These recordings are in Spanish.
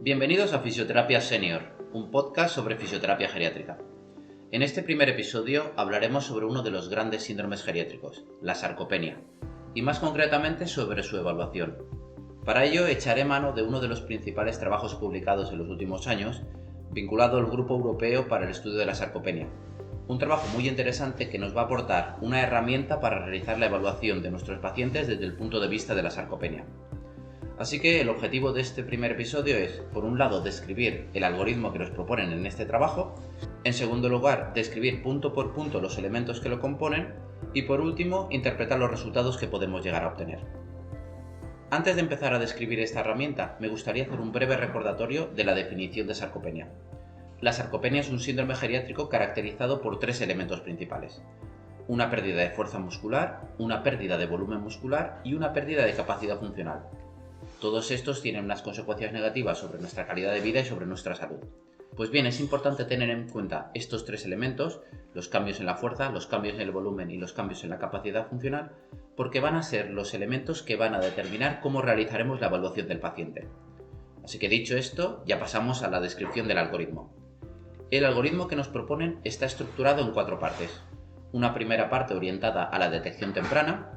Bienvenidos a Fisioterapia Senior, un podcast sobre fisioterapia geriátrica. En este primer episodio hablaremos sobre uno de los grandes síndromes geriátricos, la sarcopenia, y más concretamente sobre su evaluación. Para ello echaré mano de uno de los principales trabajos publicados en los últimos años, vinculado al Grupo Europeo para el Estudio de la Sarcopenia. Un trabajo muy interesante que nos va a aportar una herramienta para realizar la evaluación de nuestros pacientes desde el punto de vista de la sarcopenia. Así que el objetivo de este primer episodio es, por un lado, describir el algoritmo que nos proponen en este trabajo, en segundo lugar, describir punto por punto los elementos que lo componen y, por último, interpretar los resultados que podemos llegar a obtener. Antes de empezar a describir esta herramienta, me gustaría hacer un breve recordatorio de la definición de sarcopenia. La sarcopenia es un síndrome geriátrico caracterizado por tres elementos principales: una pérdida de fuerza muscular, una pérdida de volumen muscular y una pérdida de capacidad funcional. Todos estos tienen unas consecuencias negativas sobre nuestra calidad de vida y sobre nuestra salud. Pues bien, es importante tener en cuenta estos tres elementos, los cambios en la fuerza, los cambios en el volumen y los cambios en la capacidad funcional, porque van a ser los elementos que van a determinar cómo realizaremos la evaluación del paciente. Así que dicho esto, ya pasamos a la descripción del algoritmo. El algoritmo que nos proponen está estructurado en 4 partes. Una primera parte orientada a la detección temprana,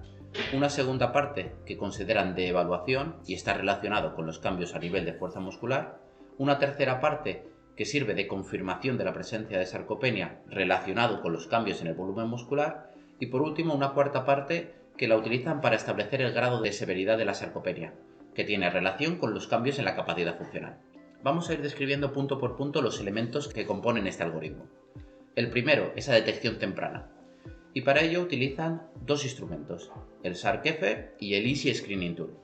una segunda parte que consideran de evaluación y está relacionado con los cambios a nivel de fuerza muscular, una tercera parte que sirve de confirmación de la presencia de sarcopenia relacionado con los cambios en el volumen muscular y por último una cuarta parte que la utilizan para establecer el grado de severidad de la sarcopenia, que tiene relación con los cambios en la capacidad funcional. Vamos a ir describiendo punto por punto los elementos que componen este algoritmo. El primero es la detección temprana. Y para ello utilizan dos instrumentos, el SARC-F y el Easy Screening Tool.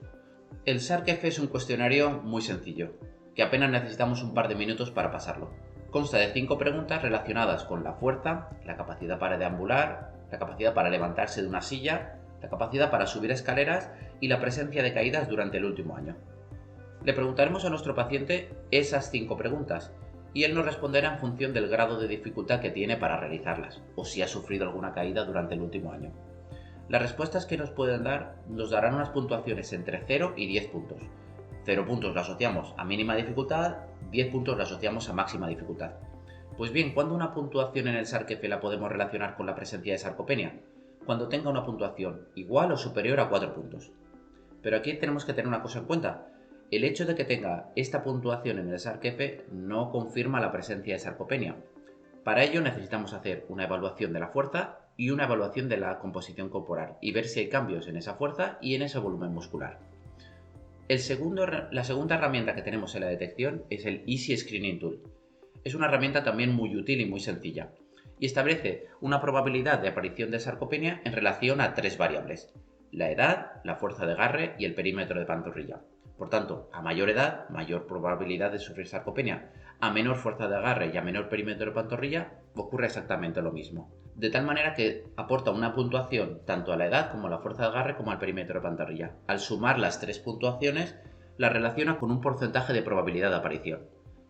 El SARC-F es un cuestionario muy sencillo, que apenas necesitamos un par de minutos para pasarlo. Consta de 5 preguntas relacionadas con la fuerza, la capacidad para deambular, la capacidad para levantarse de una silla, la capacidad para subir escaleras y la presencia de caídas durante el último año. Le preguntaremos a nuestro paciente esas 5 preguntas, y él nos responderá en función del grado de dificultad que tiene para realizarlas, o si ha sufrido alguna caída durante el último año. Las respuestas que nos pueden dar nos darán unas puntuaciones entre 0 y 10 puntos. 0 puntos lo asociamos a mínima dificultad, 10 puntos lo asociamos a máxima dificultad. Pues bien, ¿cuándo una puntuación en el SARC-F la podemos relacionar con la presencia de sarcopenia? Cuando tenga una puntuación igual o superior a 4 puntos. Pero aquí tenemos que tener una cosa en cuenta. El hecho de que tenga esta puntuación en el SARC-F no confirma la presencia de sarcopenia. Para ello necesitamos hacer una evaluación de la fuerza y una evaluación de la composición corporal y ver si hay cambios en esa fuerza y en ese volumen muscular. La segunda herramienta que tenemos en la detección es el Easy Screening Tool. Es una herramienta también muy útil y muy sencilla y establece una probabilidad de aparición de sarcopenia en relación a 3 variables: la edad, la fuerza de agarre y el perímetro de pantorrilla. Por tanto, a mayor edad, mayor probabilidad de sufrir sarcopenia. A menor fuerza de agarre y a menor perímetro de pantorrilla, ocurre exactamente lo mismo. De tal manera que aporta una puntuación tanto a la edad como a la fuerza de agarre como al perímetro de pantorrilla. Al sumar las 3 puntuaciones, la relaciona con un porcentaje de probabilidad de aparición.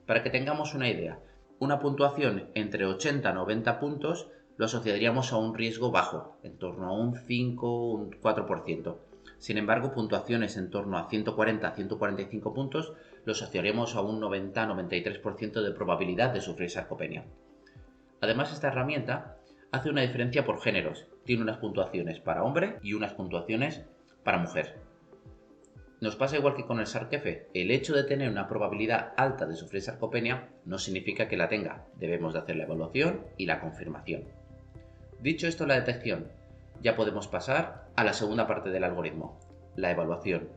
Para que tengamos una idea, una puntuación entre 80 y 90 puntos lo asociaríamos a un riesgo bajo, en torno a un 5 o un 4%. Sin embargo, puntuaciones en torno a 140 a 145 puntos lo asociaremos a un 90-93% de probabilidad de sufrir sarcopenia. Además, esta herramienta hace una diferencia por géneros. Tiene unas puntuaciones para hombre y unas puntuaciones para mujer. Nos pasa igual que con el SARC-F. El hecho de tener una probabilidad alta de sufrir sarcopenia no significa que la tenga. Debemos de hacer la evaluación y la confirmación. Dicho esto, la detección, ya podemos pasar a la segunda parte del algoritmo, la evaluación.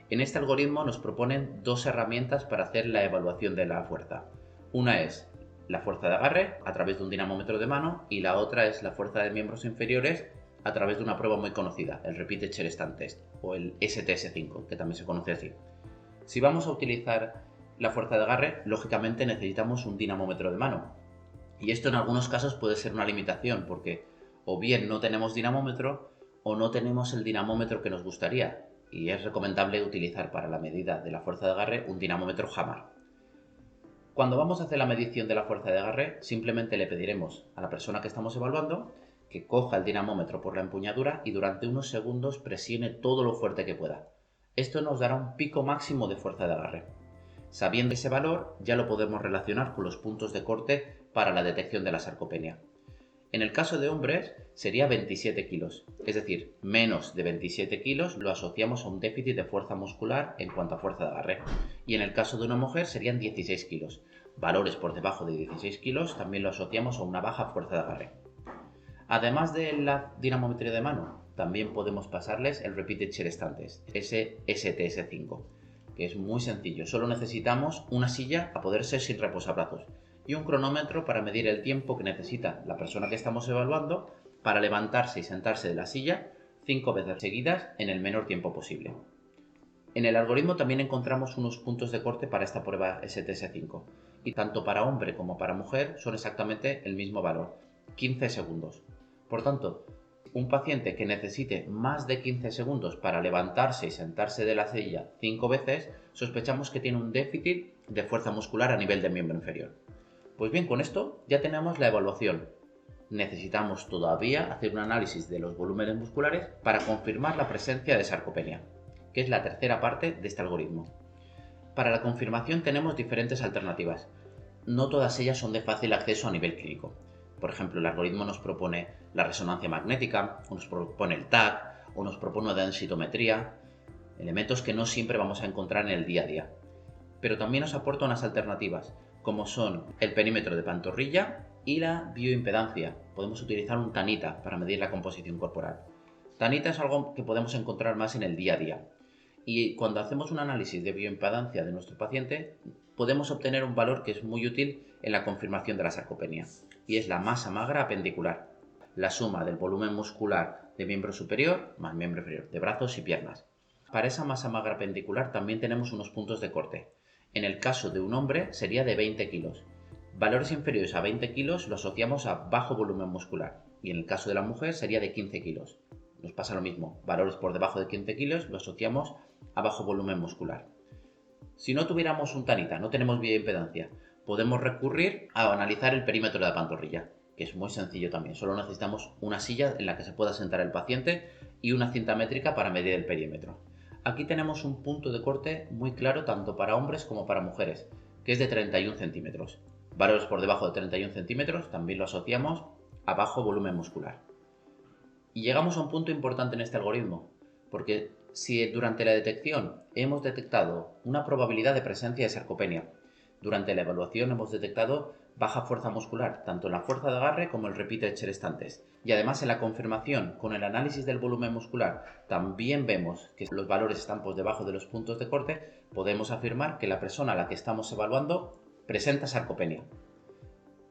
En este algoritmo nos proponen 2 herramientas para hacer la evaluación de la fuerza. Una es la fuerza de agarre a través de un dinamómetro de mano y la otra es la fuerza de miembros inferiores a través de una prueba muy conocida, el Repeated Chair Stand Test o el STS5, que también se conoce así. Si vamos a utilizar la fuerza de agarre, lógicamente necesitamos un dinamómetro de mano. Y esto en algunos casos puede ser una limitación porque o bien no tenemos dinamómetro o no tenemos el dinamómetro que nos gustaría, y es recomendable utilizar para la medida de la fuerza de agarre un dinamómetro Hammer. Cuando vamos a hacer la medición de la fuerza de agarre, simplemente le pediremos a la persona que estamos evaluando que coja el dinamómetro por la empuñadura y durante unos segundos presione todo lo fuerte que pueda. Esto nos dará un pico máximo de fuerza de agarre. Sabiendo ese valor, ya lo podemos relacionar con los puntos de corte para la detección de la sarcopenia. En el caso de hombres sería 27 kilos, es decir, menos de 27 kilos lo asociamos a un déficit de fuerza muscular en cuanto a fuerza de agarre. Y en el caso de una mujer serían 16 kilos. Valores por debajo de 16 kilos también lo asociamos a una baja fuerza de agarre. Además de la dinamometría de mano, también podemos pasarles el Repeated Chair Stand Test, ese STS5, que es muy sencillo. Solo necesitamos una silla a poder ser sin reposabrazos y un cronómetro para medir el tiempo que necesita la persona que estamos evaluando para levantarse y sentarse de la silla 5 veces seguidas en el menor tiempo posible. En el algoritmo también encontramos unos puntos de corte para esta prueba STS5 y tanto para hombre como para mujer son exactamente el mismo valor, 15 segundos. Por tanto, un paciente que necesite más de 15 segundos para levantarse y sentarse de la silla 5 veces, sospechamos que tiene un déficit de fuerza muscular a nivel del miembro inferior. Pues bien, con esto ya tenemos la evaluación. Necesitamos todavía hacer un análisis de los volúmenes musculares para confirmar la presencia de sarcopenia, que es la tercera parte de este algoritmo. Para la confirmación tenemos diferentes alternativas. No todas ellas son de fácil acceso a nivel clínico. Por ejemplo, el algoritmo nos propone la resonancia magnética, o nos propone el TAC, o nos propone la densitometría, elementos que no siempre vamos a encontrar en el día a día. Pero también nos aporta unas alternativas, como son el perímetro de pantorrilla y la bioimpedancia. Podemos utilizar un Tanita para medir la composición corporal. Tanita es algo que podemos encontrar más en el día a día. Y cuando hacemos un análisis de bioimpedancia de nuestro paciente, podemos obtener un valor que es muy útil en la confirmación de la sarcopenia, y es la masa magra apendicular, la suma del volumen muscular de miembro superior más miembro inferior, de brazos y piernas. Para esa masa magra apendicular también tenemos unos puntos de corte. En el caso de un hombre sería de 20 kilos. Valores inferiores a 20 kilos lo asociamos a bajo volumen muscular, y en el caso de la mujer sería de 15 kilos. Nos pasa lo mismo, valores por debajo de 15 kilos lo asociamos a bajo volumen muscular. Si no tuviéramos un Tanita, no tenemos bioimpedancia, podemos recurrir a analizar el perímetro de la pantorrilla, que es muy sencillo también. Solo necesitamos una silla en la que se pueda sentar el paciente y una cinta métrica para medir el perímetro. Aquí tenemos un punto de corte muy claro tanto para hombres como para mujeres, que es de 31 centímetros. Valores por debajo de 31 centímetros también lo asociamos a bajo volumen muscular. Y llegamos a un punto importante en este algoritmo, porque si durante la detección hemos detectado una probabilidad de presencia de sarcopenia, durante la evaluación hemos detectado baja fuerza muscular, tanto en la fuerza de agarre como el Repeated Chair Stand Test. Y además en la confirmación con el análisis del volumen muscular también vemos que los valores están por debajo de los puntos de corte, podemos afirmar que la persona a la que estamos evaluando presenta sarcopenia.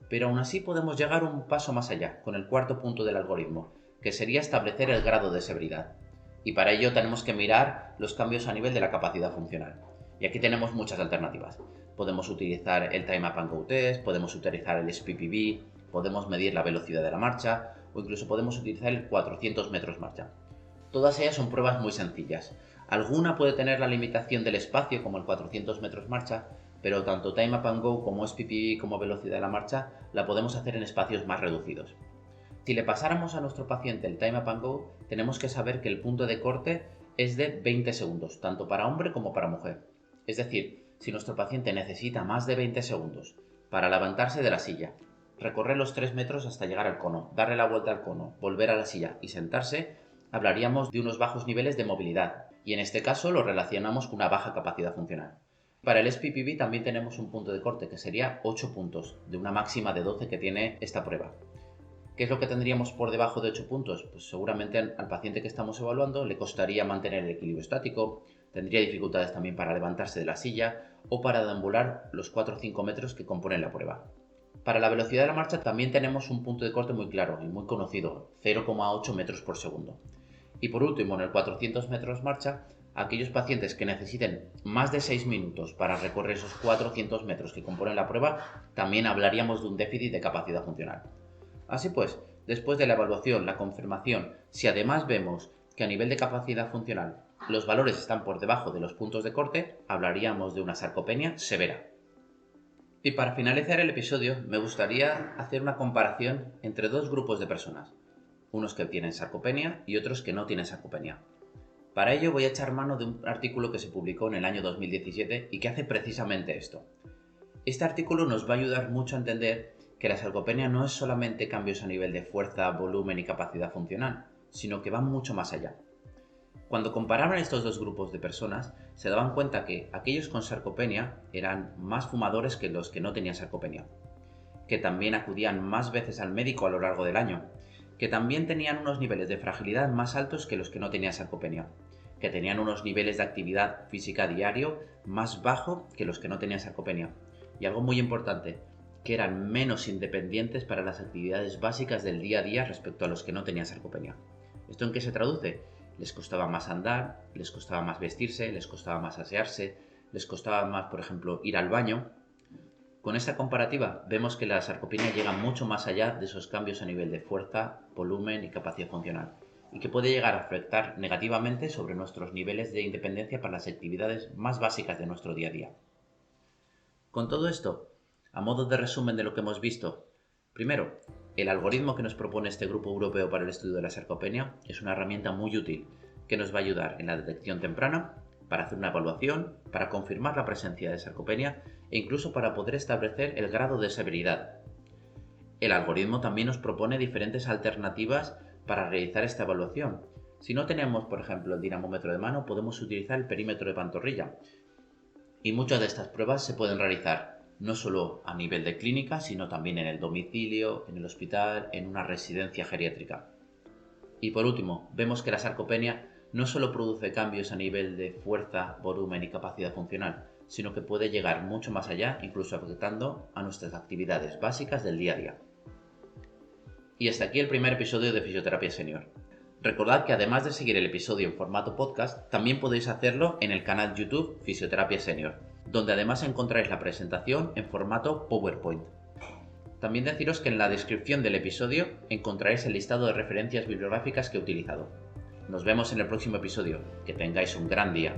Pero aún así podemos llegar un paso más allá, con el cuarto punto del algoritmo, que sería establecer el grado de severidad. Y para ello tenemos que mirar los cambios a nivel de la capacidad funcional. Y aquí tenemos muchas alternativas. Podemos utilizar el Time Up and Go Test, podemos utilizar el SPPB, podemos medir la velocidad de la marcha o incluso podemos utilizar el 400 metros marcha. Todas ellas son pruebas muy sencillas. Alguna puede tener la limitación del espacio como el 400 metros marcha, pero tanto Time Up and Go como SPPB como velocidad de la marcha la podemos hacer en espacios más reducidos. Si le pasáramos a nuestro paciente el Time Up and Go, tenemos que saber que el punto de corte es de 20 segundos, tanto para hombre como para mujer. Es decir, si nuestro paciente necesita más de 20 segundos para levantarse de la silla, recorrer los 3 metros hasta llegar al cono, darle la vuelta al cono, volver a la silla y sentarse, hablaríamos de unos bajos niveles de movilidad, y en este caso lo relacionamos con una baja capacidad funcional. Para el SPPB también tenemos un punto de corte que sería 8 puntos, de una máxima de 12 que tiene esta prueba. ¿Qué es lo que tendríamos por debajo de 8 puntos? Pues seguramente al paciente que estamos evaluando le costaría mantener el equilibrio estático, tendría dificultades también para levantarse de la silla o para deambular los 4 o 5 metros que componen la prueba. Para la velocidad de la marcha también tenemos un punto de corte muy claro y muy conocido, 0,8 metros por segundo. Y por último, en el 400 metros marcha, aquellos pacientes que necesiten más de 6 minutos para recorrer esos 400 metros que componen la prueba, también hablaríamos de un déficit de capacidad funcional. Así pues, después de la evaluación, la confirmación, si además vemos que a nivel de capacidad funcional los valores están por debajo de los puntos de corte, hablaríamos de una sarcopenia severa. Y para finalizar el episodio, me gustaría hacer una comparación entre dos grupos de personas, unos que tienen sarcopenia y otros que no tienen sarcopenia. Para ello voy a echar mano de un artículo que se publicó en el año 2017 y que hace precisamente esto. Este artículo nos va a ayudar mucho a entender que la sarcopenia no es solamente cambios a nivel de fuerza, volumen y capacidad funcional, sino que van mucho más allá. Cuando comparaban estos dos grupos de personas, se daban cuenta que aquellos con sarcopenia eran más fumadores que los que no tenían sarcopenia, que también acudían más veces al médico a lo largo del año, que también tenían unos niveles de fragilidad más altos que los que no tenían sarcopenia, que tenían unos niveles de actividad física diario más bajo que los que no tenían sarcopenia, y algo muy importante, que eran menos independientes para las actividades básicas del día a día respecto a los que no tenían sarcopenia. ¿Esto en qué se traduce? Les costaba más andar, les costaba más vestirse, les costaba más asearse, les costaba más, por ejemplo, ir al baño. Con esta comparativa vemos que la sarcopenia llega mucho más allá de esos cambios a nivel de fuerza, volumen y capacidad funcional, y que puede llegar a afectar negativamente sobre nuestros niveles de independencia para las actividades más básicas de nuestro día a día. Con todo esto, a modo de resumen de lo que hemos visto, primero, el algoritmo que nos propone este grupo europeo para el estudio de la sarcopenia es una herramienta muy útil que nos va a ayudar en la detección temprana, para hacer una evaluación, para confirmar la presencia de sarcopenia e incluso para poder establecer el grado de severidad. El algoritmo también nos propone diferentes alternativas para realizar esta evaluación. Si no tenemos, por ejemplo, el dinamómetro de mano, podemos utilizar el perímetro de pantorrilla. Y muchas de estas pruebas se pueden realizar no solo a nivel de clínica, sino también en el domicilio, en el hospital, en una residencia geriátrica. Y por último, vemos que la sarcopenia no solo produce cambios a nivel de fuerza, volumen y capacidad funcional, sino que puede llegar mucho más allá, incluso afectando a nuestras actividades básicas del día a día. Y hasta aquí el primer episodio de Fisioterapia Senior. Recordad que además de seguir el episodio en formato podcast, también podéis hacerlo en el canal YouTube Fisioterapia Senior, donde además encontraréis la presentación en formato PowerPoint. También deciros que en la descripción del episodio encontraréis el listado de referencias bibliográficas que he utilizado. Nos vemos en el próximo episodio. Que tengáis un gran día.